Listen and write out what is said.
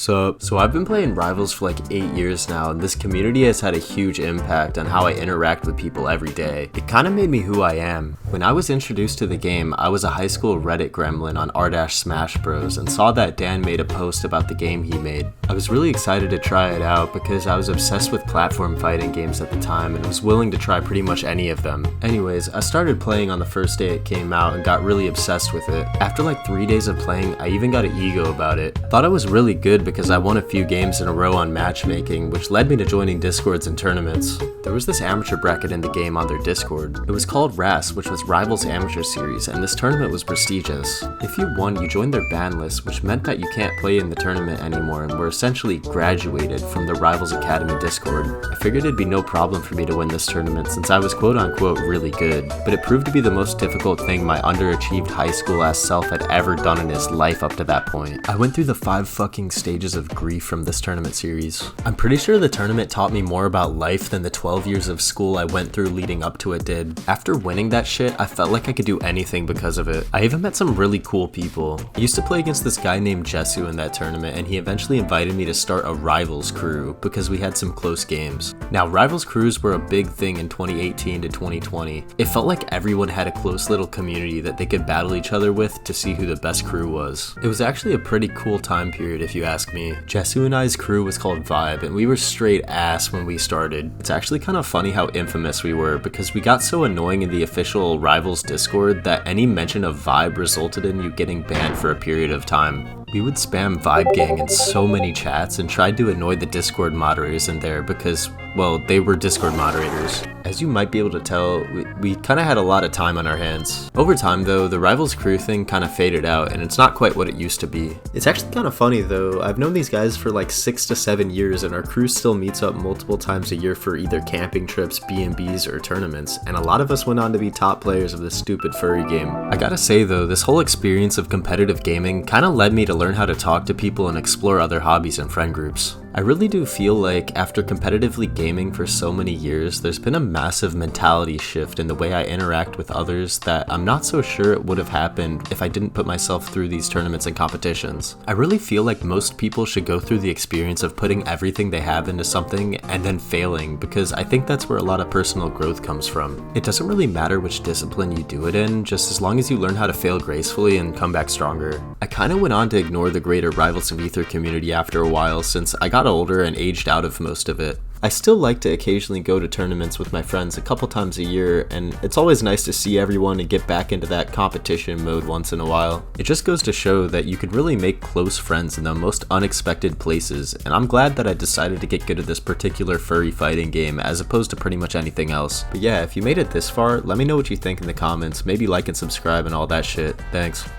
So I've been playing Rivals for like 8 years now, and this community has had a huge impact on how I interact with people every day. It kind of made me who I am. When I was introduced to the game, I was a high school Reddit gremlin on r-smash bros and saw that Dan made a post about the game he made. I was really excited to try it out because I was obsessed with platform fighting games at the time and was willing to try pretty much any of them. Anyways, I started playing on the first day it came out and got really obsessed with it. After like 3 days of playing, I even got an ego about it. Thought I was really good because I won a few games in a row on matchmaking, which led me to joining discords and tournaments. There was this amateur bracket in the game on their Discord. It was called RAS, which was Rivals Amateur Series, and this tournament was prestigious. If you won, you joined their ban list, which meant that you can't play in the tournament anymore and were essentially graduated from the Rivals Academy Discord. I figured it'd be no problem for me to win this tournament since I was quote unquote really good, but it proved to be the most difficult thing my underachieved high school ass self had ever done in his life up to that point. I went through the 5 fucking stages of grief from this tournament series. I'm pretty sure the tournament taught me more about life than the 12 years of school I went through leading up to it did. After winning that shit, I felt like I could do anything because of it. I even met some really cool people. I used to play against this guy named Jesu in that tournament, and he eventually invited me to start a Rivals crew because we had some close games. Now, Rivals crews were a big thing in 2018 to 2020. It felt like everyone had a close little community that they could battle each other with to see who the best crew was. It was actually a pretty cool time period if you ask me. Jesu and I's crew was called Vibe, and we were straight ass when we started. It's actually kind of funny how infamous we were because we got so annoying in the official Rivals Discord that any mention of Vibe resulted in you getting banned for a period of time. We would spam Vibe Gang in so many chats and tried to annoy the Discord moderators in there because, well, they were Discord moderators. As you might be able to tell, we kind of had a lot of time on our hands. Over time though, the Rivals crew thing kind of faded out and it's not quite what it used to be. It's actually kind of funny though, I've known these guys for like 6 to 7 years and our crew still meets up multiple times a year for either camping trips, B&Bs, or tournaments, and a lot of us went on to be top players of this stupid furry game. I gotta say though, this whole experience of competitive gaming kind of led me to learn how to talk to people and explore other hobbies and friend groups. I really do feel like after competitively gaming for so many years, there's been a massive mentality shift in the way I interact with others that I'm not so sure it would have happened if I didn't put myself through these tournaments and competitions. I really feel like most people should go through the experience of putting everything they have into something and then failing, because I think that's where a lot of personal growth comes from. It doesn't really matter which discipline you do it in, just as long as you learn how to fail gracefully and come back stronger. I kind of went on to ignore the greater Rivals of Aether community after a while since I got older and aged out of most of it. I still like to occasionally go to tournaments with my friends a couple times a year, and it's always nice to see everyone and get back into that competition mode once in a while. It just goes to show that you can really make close friends in the most unexpected places, and I'm glad that I decided to get good at this particular furry fighting game as opposed to pretty much anything else. But yeah, if you made it this far, let me know what you think in the comments, maybe like and subscribe and all that shit. Thanks.